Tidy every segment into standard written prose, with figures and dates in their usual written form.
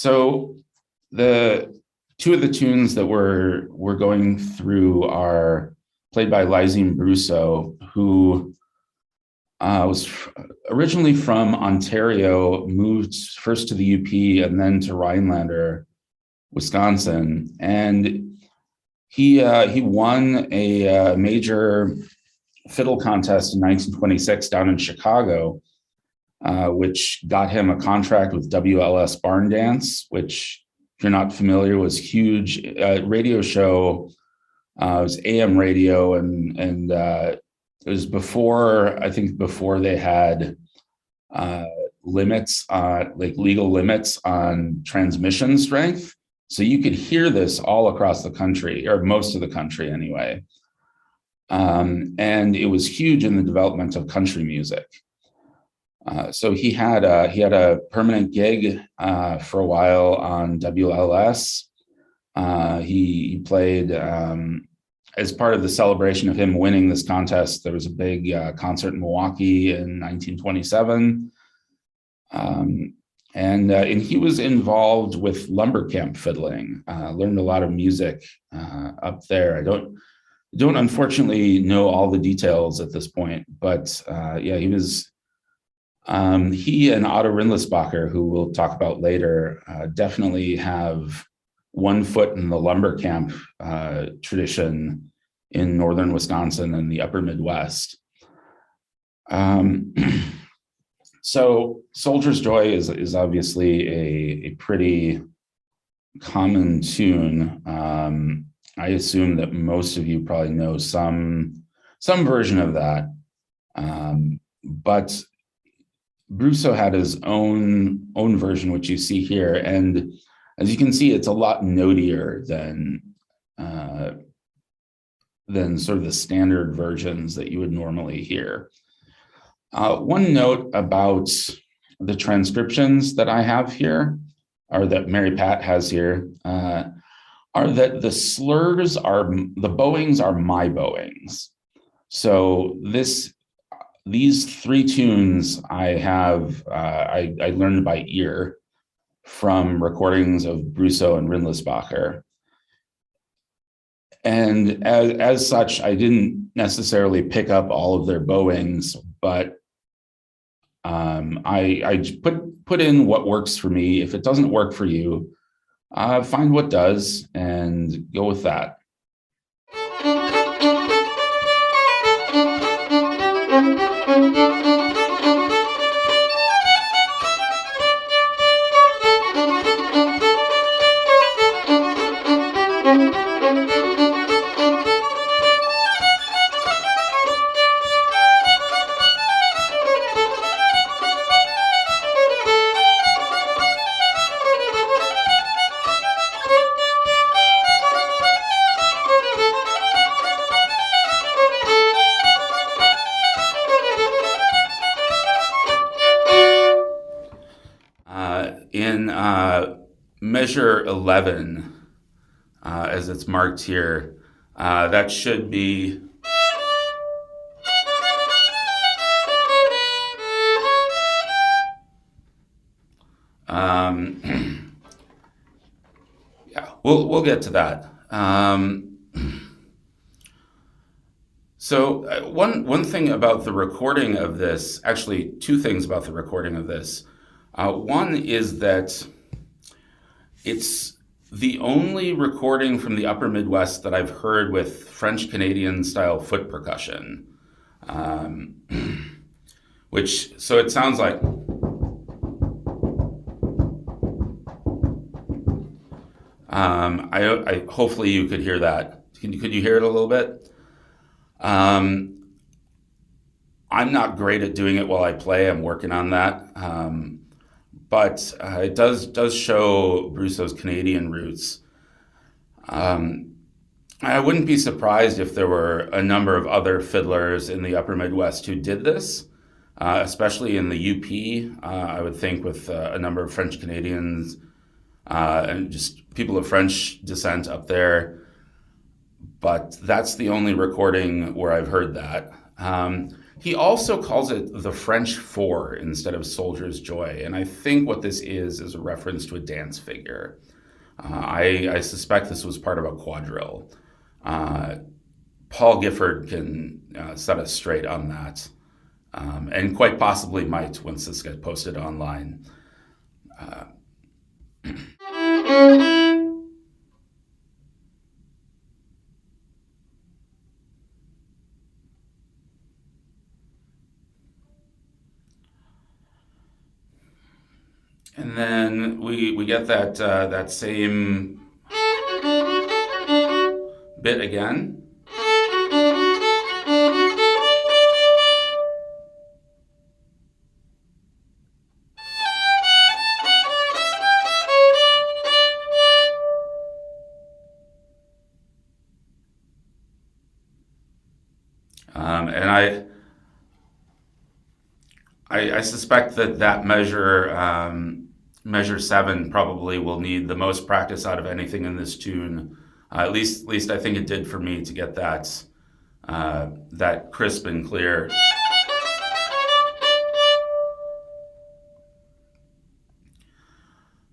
So the two of the tunes that we're going through are played by Lysine Brousseau, who was originally from Ontario, moved first to the UP and then to Rhinelander, Wisconsin, and he won a major fiddle contest in 1926 down in Chicago, which got him a contract with WLS Barn Dance, which, if you're not familiar, was huge radio show. It was AM radio, and it was before they had limits, like legal limits on transmission strength. So you could hear this all across the country, or most of the country anyway. And it was huge in the development of country music. So he had a permanent gig for a while on WLS. He played as part of the celebration of him winning this contest. There was a big concert in Milwaukee in 1927, and he was involved with lumber camp fiddling. Learned a lot of music up there. I don't unfortunately know all the details at this point, but yeah, he was. He and Otto Rindlisbacher, who we'll talk about later, definitely have one foot in the lumber camp tradition in northern Wisconsin and the upper Midwest. So Soldier's Joy is obviously a pretty common tune. I assume that most of you probably know some version of that, but Brousseau had his own version, which you see here, and as you can see, it's a lot notier than sort of the standard versions that you would normally hear. One note about the transcriptions that I have here, or that Mary Pat has here, are that the slurs the bowings are my bowings. So these three tunes I have, I learned by ear from recordings of Brousseau and Rindlisbacher. And as such, I didn't necessarily pick up all of their bowings, but I put in what works for me. If it doesn't work for you, find what does and go with that. In measure 11, as it's marked here, that should be yeah, we'll get to that. So one thing about the recording of this, actually two things about the recording of this. One is that it's the only recording from the upper Midwest that I've heard with French Canadian style foot percussion, so it sounds like I hopefully you could hear that. Could you hear it a little bit? I'm not great at doing it while I play. I'm working on that. But it does show Brousseau's Canadian roots. I wouldn't be surprised if there were a number of other fiddlers in the upper Midwest who did this, especially in the UP. I would think with a number of French Canadians and just people of French descent up there. But that's the only recording where I've heard that. He also calls it the French Four instead of Soldier's Joy. And I think what this is a reference to a dance figure. I suspect this was part of a quadrille. Paul Gifford can set us straight on that, and quite possibly might once this gets posted online. And then we get that same bit again. And I suspect that measure 7 probably will need the most practice out of anything in this tune. At least I think it did for me to get that crisp and clear.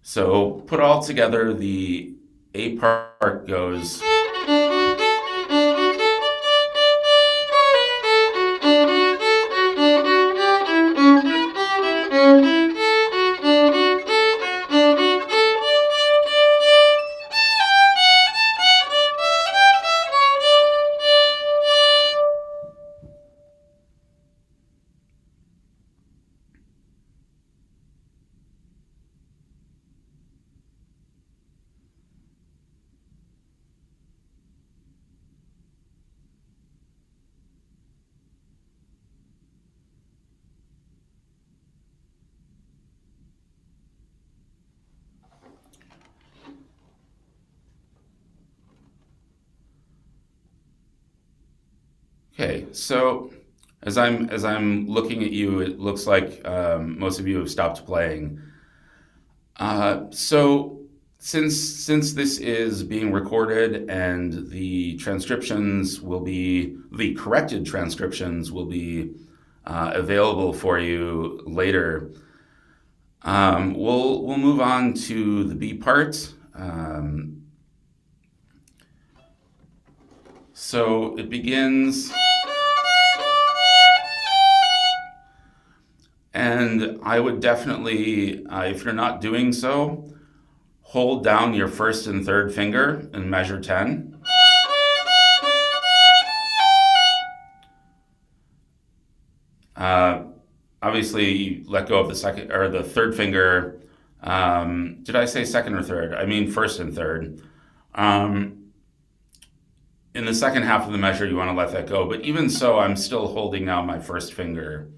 So put all together, the A part goes. Okay, so as I'm looking at you, it looks like most of you have stopped playing. So since this is being recorded and the corrected transcriptions will be available for you later, we'll move on to the B part. So it begins, and I would definitely, if you're not doing so, hold down your first and third finger and measure 10. Obviously, you let go of the second or the third finger. Did I say second or third? I mean first and third. In the second half of the measure, you want to let that go. But even so, I'm still holding now my first finger.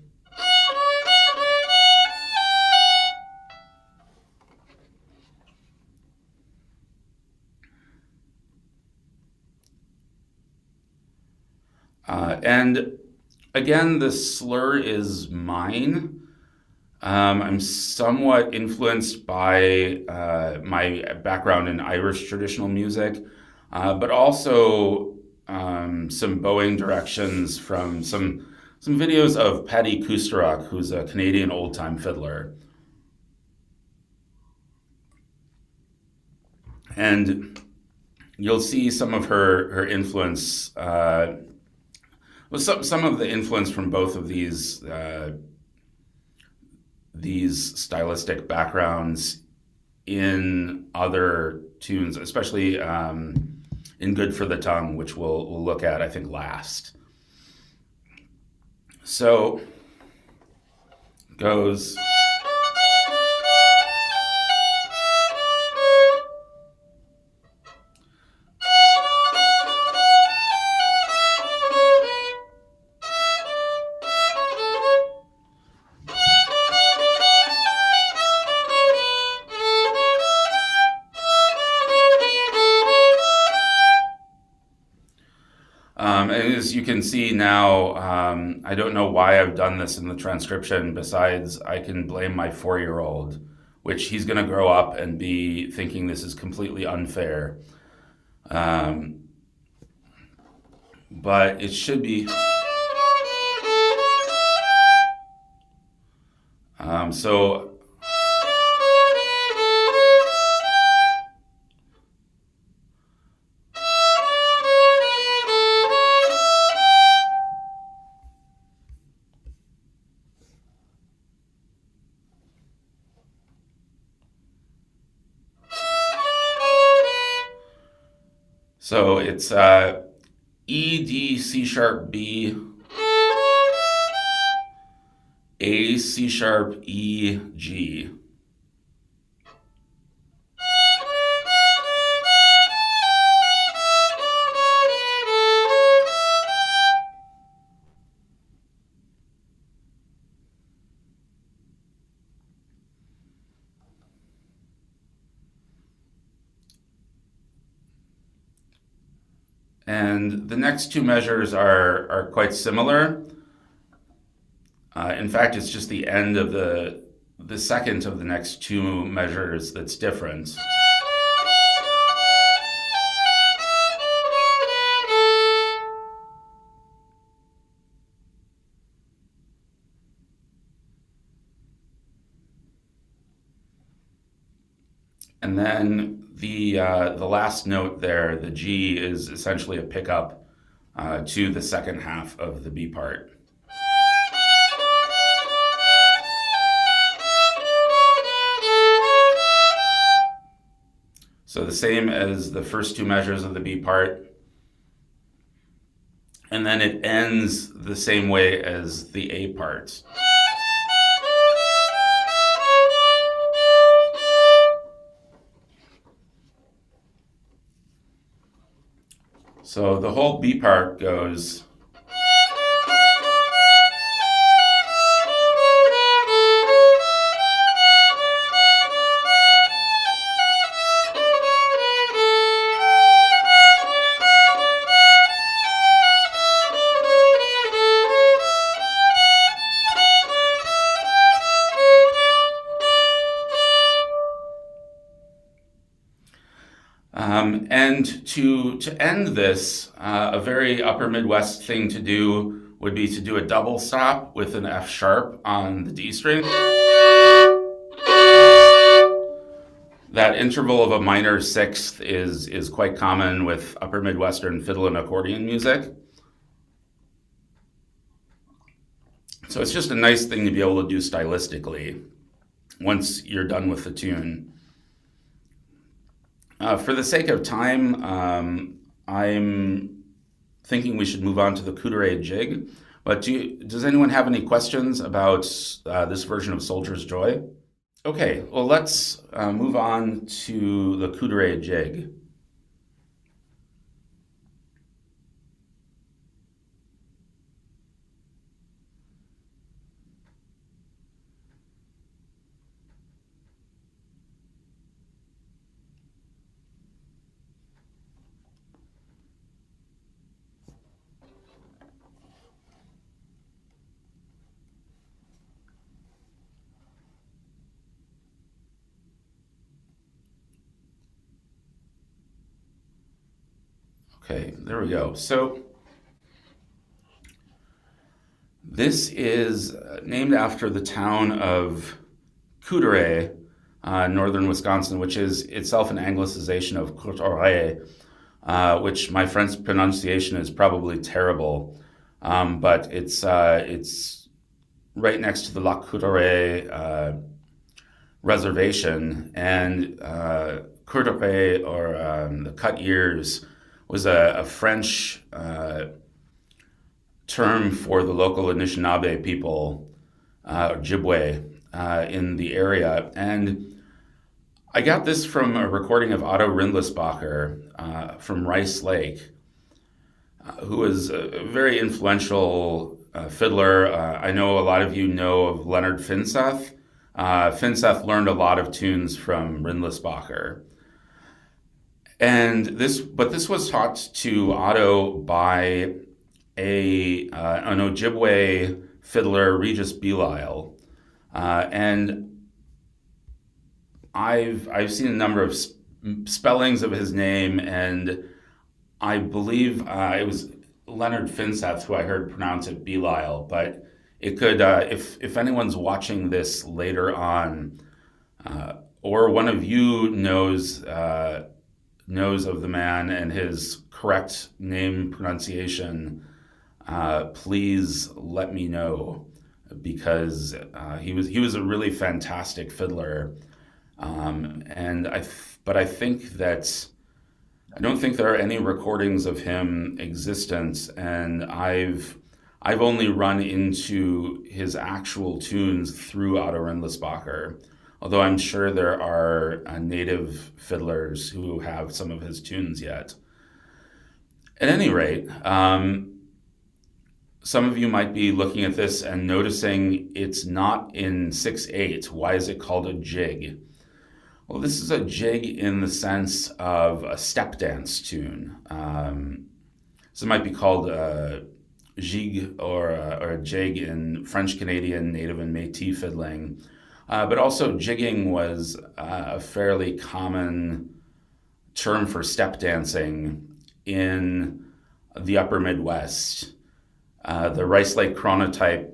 And again, the slur is mine. I'm somewhat influenced by my background in Irish traditional music, but also some bowing directions from some videos of Paddy Couderay, who's a Canadian old-time fiddler. And you'll see some of her influence, some of the influence from both of these stylistic backgrounds in other tunes, especially in Good for the Tongue, which we'll look at, I think, last. So goes. And as you can see now, I don't know why I've done this in the transcription, besides I can blame my 4-year-old, which he's going to grow up and be thinking this is completely unfair. But it should be. So it's E, D, C sharp, B, A, C sharp, E, G. And the next two measures are quite similar. In fact, it's just the end of the second of the next two measures that's different. And then the last note there, the G, is essentially a pickup to the second half of the B part. So the same as the first two measures of the B part. And then it ends the same way as the A part. So the whole B part goes. And to end this, a very upper Midwest thing to do would be to do a double stop with an F sharp on the D string. That interval of a minor sixth is quite common with upper Midwestern fiddle and accordion music. So it's just a nice thing to be able to do stylistically once you're done with the tune. For the sake of time, I'm thinking we should move on to the Couderay jig. But does anyone have any questions about this version of Soldier's Joy? Okay, well, let's move on to the Couderay jig. Okay, there we go. So this is named after the town of Couderay, northern Wisconsin, which is itself an anglicization of Couderay, which my French pronunciation is probably terrible, but it's right next to the Lac Couderay reservation, and Couderay, or the cut ears, was a French term for the local Anishinaabe people, Ojibwe, in the area. And I got this from a recording of Otto Rindlisbacher from Rice Lake, who was a very influential fiddler. I know a lot of you know of Leonard Finseth. Finseth learned a lot of tunes from Rindlisbacher. And this was taught to Otto by an Ojibwe fiddler, Regis Belial, and I've seen a number of spellings of his name, and I believe it was Leonard Finseth who I heard pronounce it Belial, but it could, if anyone's watching this later on, or one of you knows of the man and his correct name pronunciation, please let me know, because he was a really fantastic fiddler, but I think that I don't think there are any recordings of him existent, and I've only run into his actual tunes through Otto Rindlisbacher, although I'm sure there are native fiddlers who have some of his tunes yet. At any rate, some of you might be looking at this and noticing it's not in 6/8. Why is it called a jig? Well, this is a jig in the sense of a step dance tune. So it might be called a jig or a jig in French Canadian, Native, and Métis fiddling. But also, jigging was a fairly common term for step dancing in the upper Midwest. The Rice Lake Chronotype,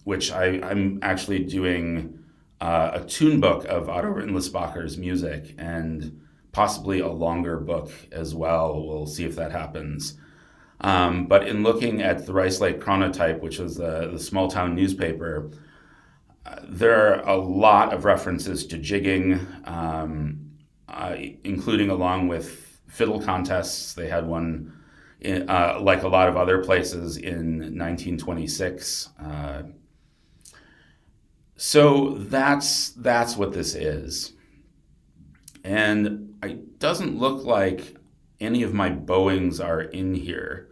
which I'm actually doing a tune book of Otto Rindlisbacher's music, and possibly a longer book as well. We'll see if that happens. But in looking at the Rice Lake Chronotype, which was the small town newspaper, there are a lot of references to jigging, including along with fiddle contests. They had one, like a lot of other places, in 1926. So that's what this is. And it doesn't look like any of my bowings are in here,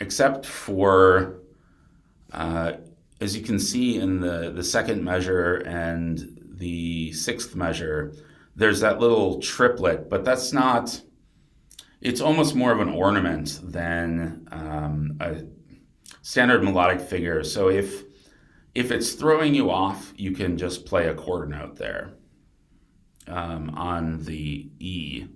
except for, as you can see in the second measure and the sixth measure, there's that little triplet, but that's not, it's almost more of an ornament than a standard melodic figure. So if it's throwing you off, you can just play a quarter note there on the E.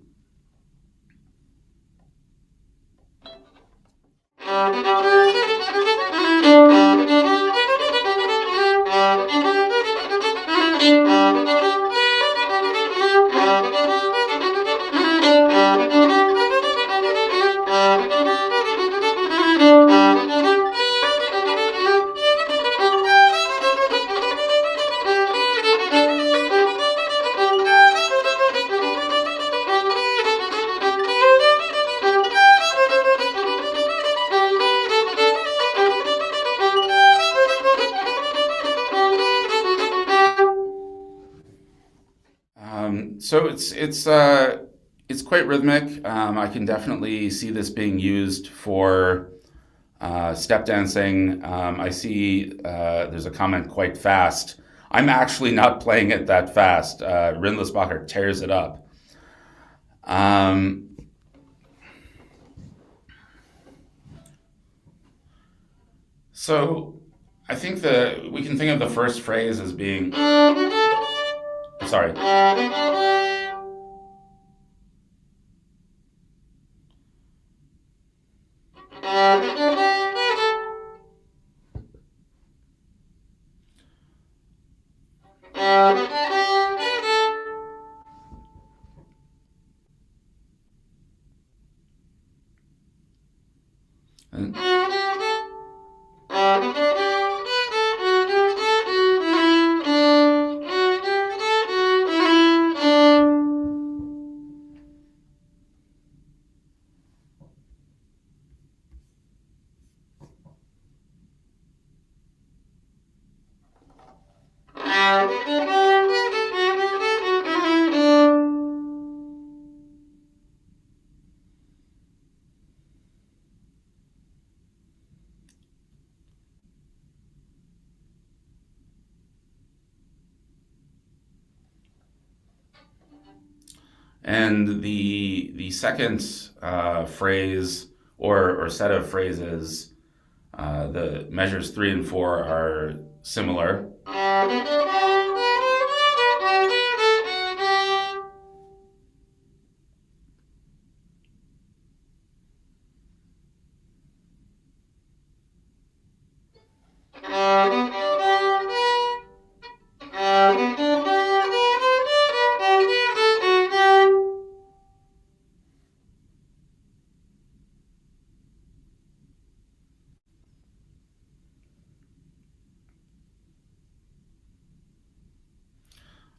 So it's quite rhythmic. I can definitely see this being used for step dancing. I see there's a comment, quite fast. I'm actually not playing it that fast. Rindlisbacher tears it up. So I think we can think of the first phrase as being, sorry. And the second phrase or set of phrases, the measures 3 and 4 are similar.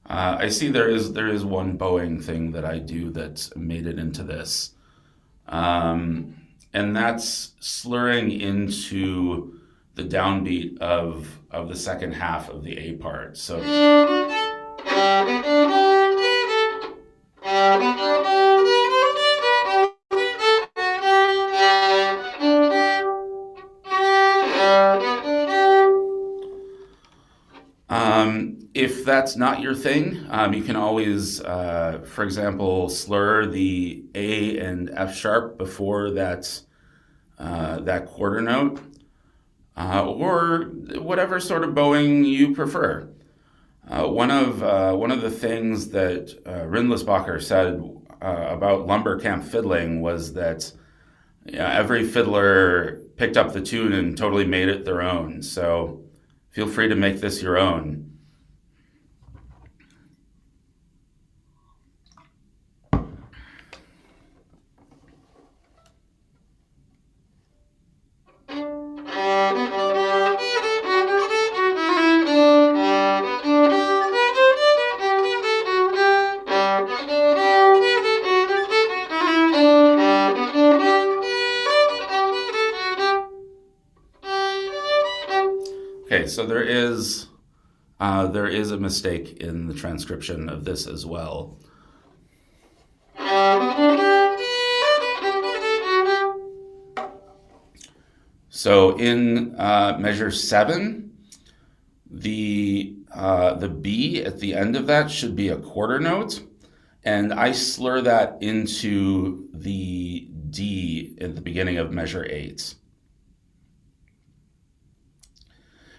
I see there is one bowing thing that I do that made it into this, and that's slurring into the downbeat of the second half of the A part. So if that's not your thing, you can always, for example, slur the A and F sharp before that quarter note, or whatever sort of bowing you prefer. One of the things that Rindlisbacher said about lumber camp fiddling was that every fiddler picked up the tune and totally made it their own. So feel free to make this your own. Okay, so there is a mistake in the transcription of this as well. So in measure 7, the B at the end of that should be a quarter note, and I slur that into the D at the beginning of measure 8.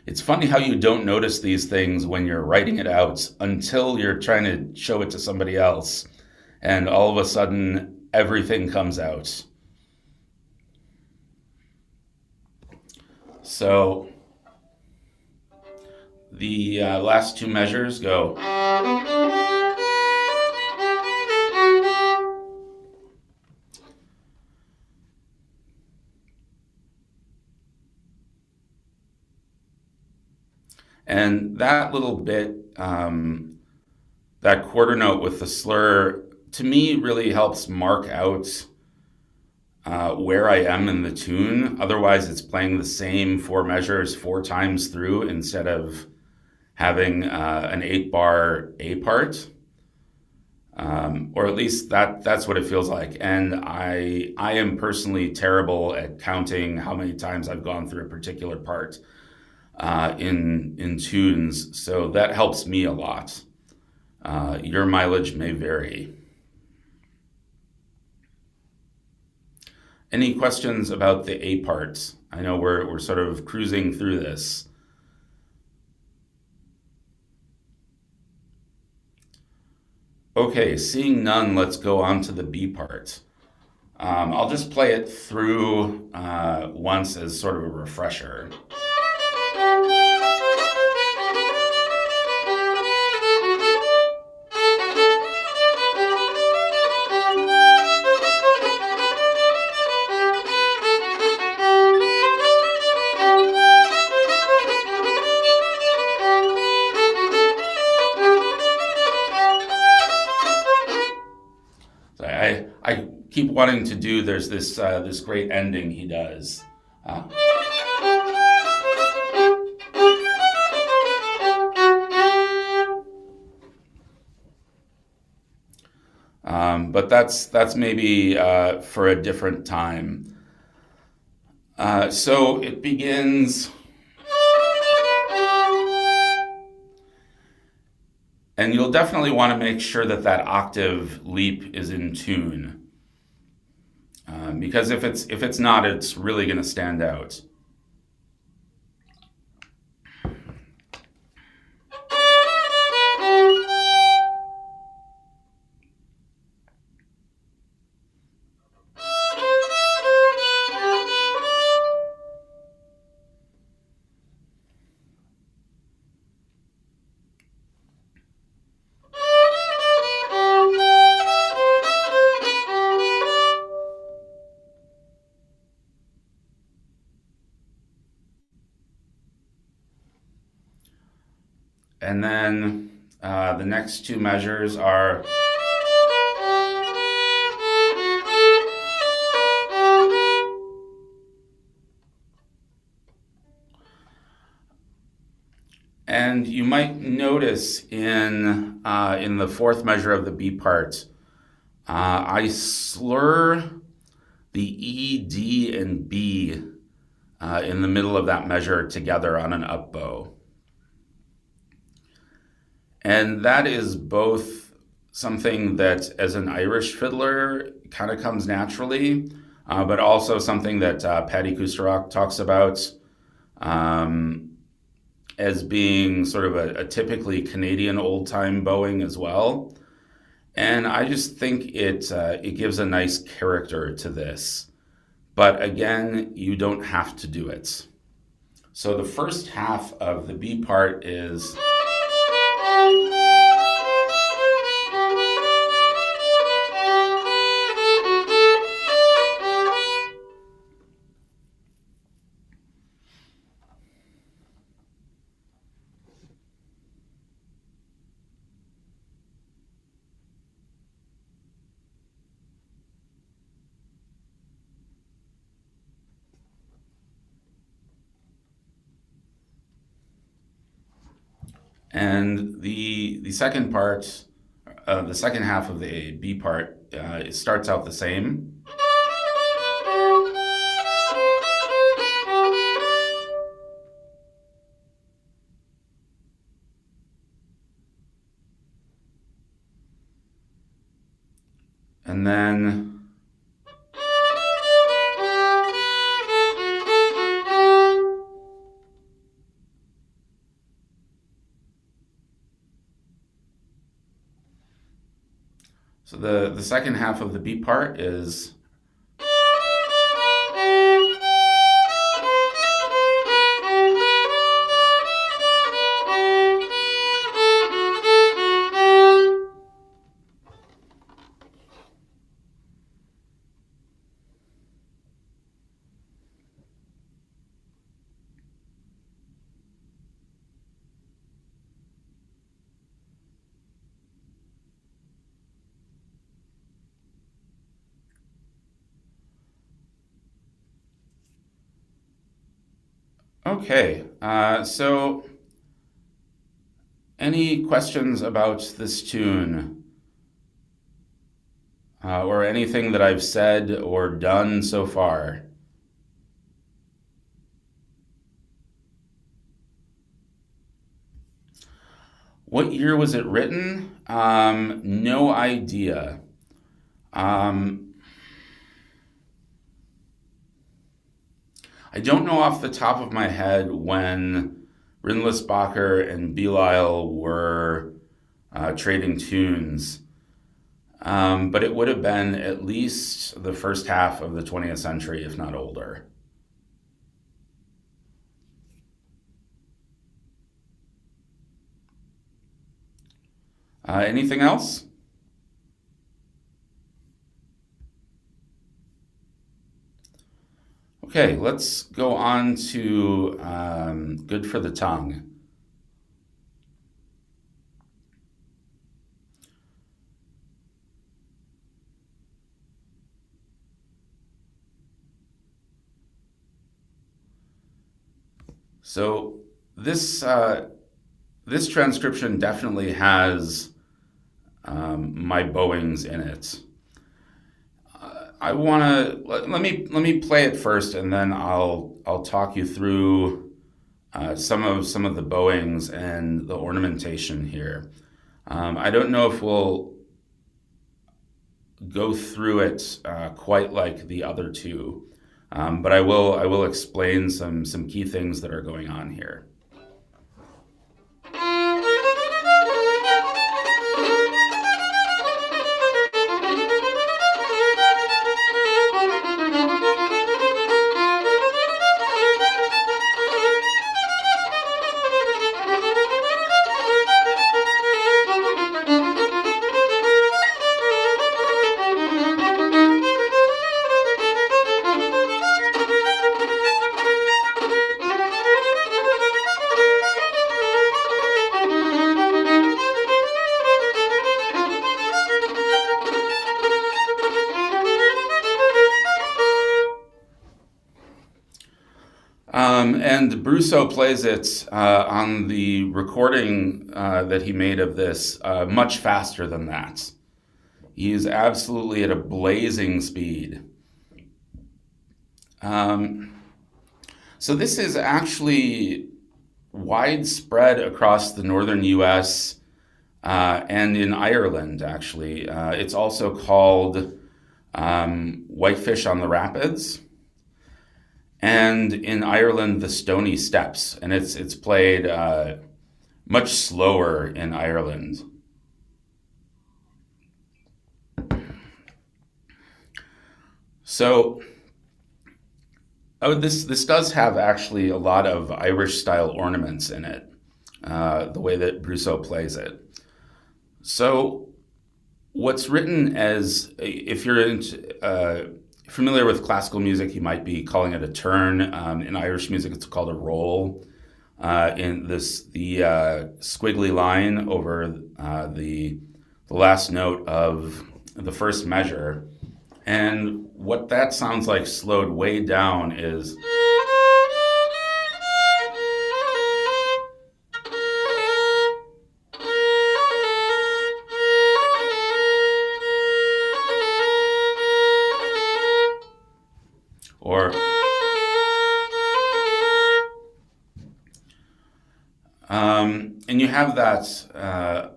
It's funny how you don't notice these things when you're writing it out until you're trying to show it to somebody else, and all of a sudden everything comes out. So the last two measures go. And that little bit, that quarter note with the slur, to me really helps mark out where I am in the tune. Otherwise, it's playing the same 4 measures 4 times through instead of having an 8-bar A part. Or at least that's what it feels like. And I am personally terrible at counting how many times I've gone through a particular part in tunes, so that helps me a lot. Your mileage may vary. Any questions about the A part? I know we're sort of cruising through this. Okay, seeing none, let's go on to the B part. I'll just play it through once as sort of a refresher. I keep wanting to do, there's this great ending he does. But that's maybe for a different time. So it begins, and you'll definitely want to make sure that octave leap is in tune. Because if it's not, it's really going to stand out. And then The next two measures are and you might notice in the fourth measure of the B part, I slur the E, D, and B in the middle of that measure together on an up bow. And that is both something that, as an Irish fiddler, kind of comes naturally, but also something that Paddy Couderay talks about as being sort of a typically Canadian old-time bowing as well. And I just think it gives a nice character to this. But again, you don't have to do it. So the first half of the B part is... And the second part, the second half of the B part, it starts out the same. And then so the second half of the B part is... Okay, so any questions about this tune? Or anything that I've said or done so far? What year was it written? No idea. I don't know off the top of my head when Rindlisbacher and Belial were trading tunes, but it would have been at least the first half of the 20th century, if not older. Anything else? Okay, let's go on to Good for the Tongue. So this transcription definitely has my bowings in it. I want to let me play it first, and then I'll talk you through some of the bowings and the ornamentation here. I don't know if we'll go through it quite like the other two, but I will explain some key things that are going on here. And Brousseau plays it on the recording that he made of this much faster than that. He is absolutely at a blazing speed. So this is actually widespread across the northern U.S. And in Ireland, actually. It's also called Whitefish on the Rapids. And in Ireland, the Stony Steps, and it's played much slower in Ireland. So, this does have actually a lot of Irish style ornaments in it, the way that Brousseau plays it. So, what's written as, if you're familiar with classical music, you might be calling it a turn. In Irish music, it's called a roll. In the squiggly line over the last note of the first measure. And what that sounds like slowed way down is... Or... and you have that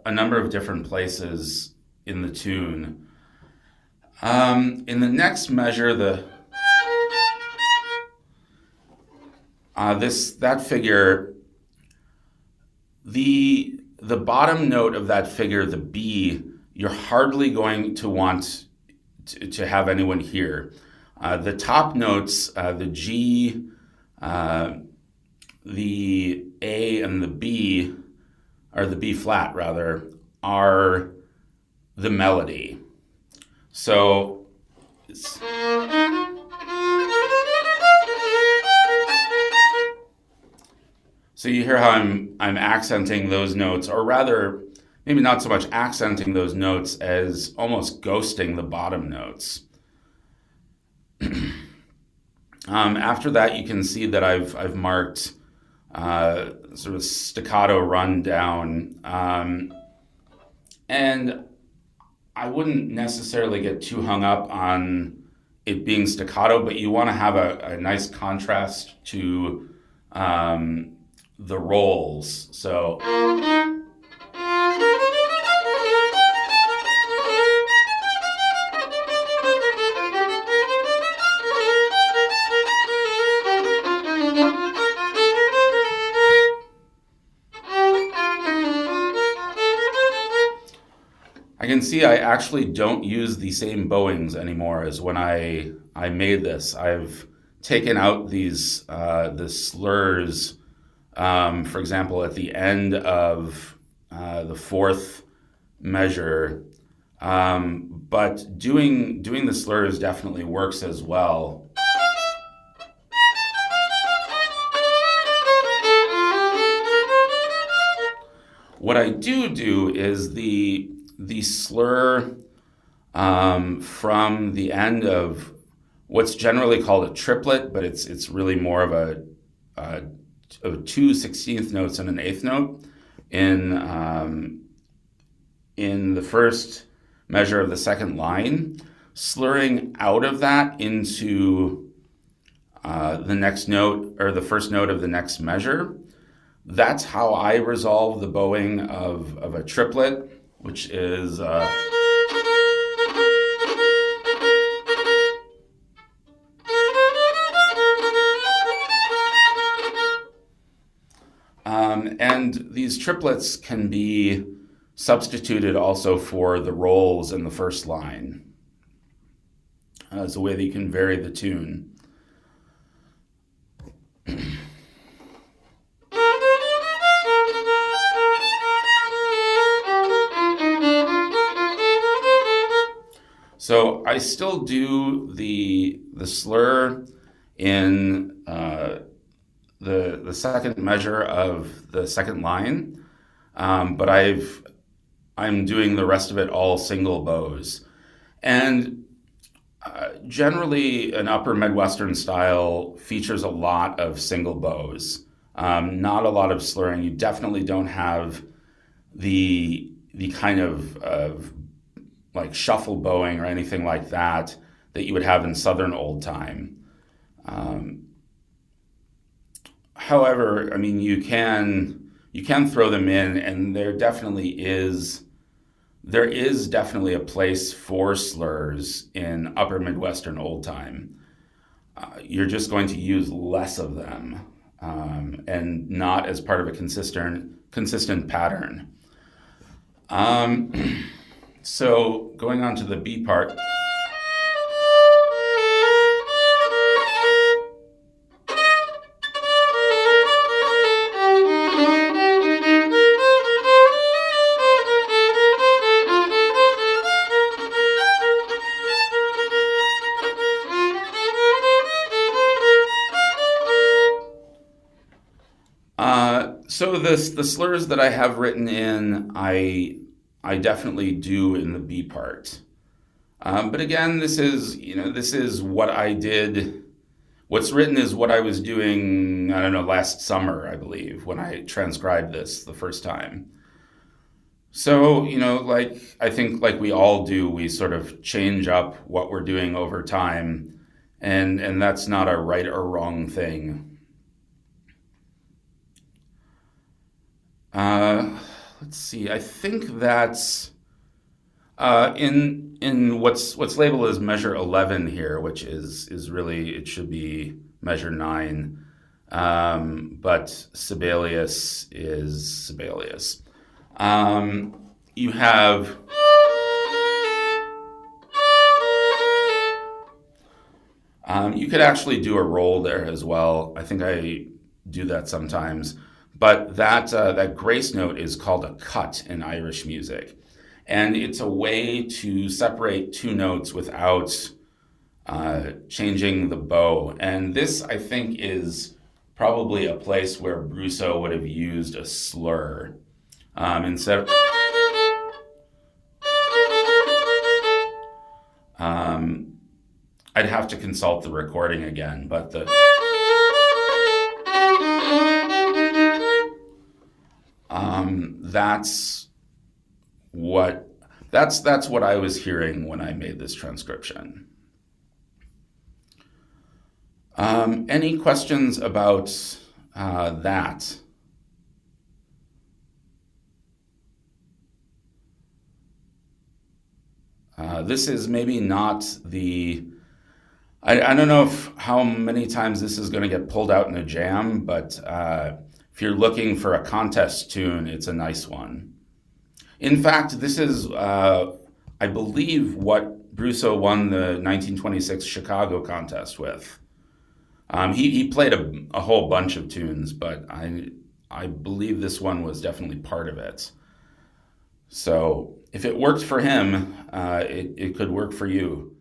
a number of different places in the tune. In the next measure, that figure, the bottom note of that figure, the B, you're hardly going to want to have anyone hear. The top notes, the G, the A, and the B, or the B flat rather, are the melody. So you hear how I'm accenting those notes, or rather, maybe not so much accenting those notes as almost ghosting the bottom notes. After that, you can see that I've marked sort of staccato run down, and I wouldn't necessarily get too hung up on it being staccato, but you want to have a nice contrast to the rolls. So I can see I actually don't use the same bowings anymore as when I made this. I've taken out these the slurs, for example, at the end of the fourth measure. But doing the slurs definitely works as well. What I do is the slur from the end of what's generally called a triplet, but it's really more of a 2 16th notes and an eighth note in the first measure of the second line, slurring out of that into the next note or the first note of the next measure. That's how I resolve the bowing of a triplet, which is and these triplets can be substituted also for the rolls in the first line as a way that you can vary the tune. So I still do the slur in the second measure of the second line, but I'm doing the rest of it all single bows. And Generally, an upper Midwestern style features a lot of single bows, not a lot of slurring. You definitely don't have the kind of like shuffle bowing or anything like that that you would have in Southern old time. Um, However, I mean, you can throw them in, and there is definitely a place for slurs in Upper Midwestern old time. You're just going to use less of them, and not as part of a consistent pattern. Um, so going on to the B part. So the slurs that I have written in, I definitely do in the B part. But again, this is what I did. What's written is what I was doing, I don't know, last summer, I believe, when I transcribed this the first time. So, like I think like we all do, we sort of change up what we're doing over time, and that's not a right or wrong thing. Uh, let's see. I think that's in what's labeled as measure 11 here, which is really it should be measure 9, but Sibelius is Sibelius. You have you could actually do a roll there as well. I think I do that sometimes, but that grace note is called a cut in Irish music, and it's a way to separate two notes without changing the bow. And this, I think, is probably a place where Brousseau would have used a slur instead of. Um, I'd have to consult the recording again, but that's what that's what I was hearing when I made this transcription. Any questions about that? This is maybe not the. I don't know how many times this is going to get pulled out in a jam, but if you're looking for a contest tune, it's a nice one. In fact, this is, I believe, what Brousseau won the 1926 Chicago contest with. He played a whole bunch of tunes, but I believe this one was definitely part of it. So if it worked for him, it could work for you.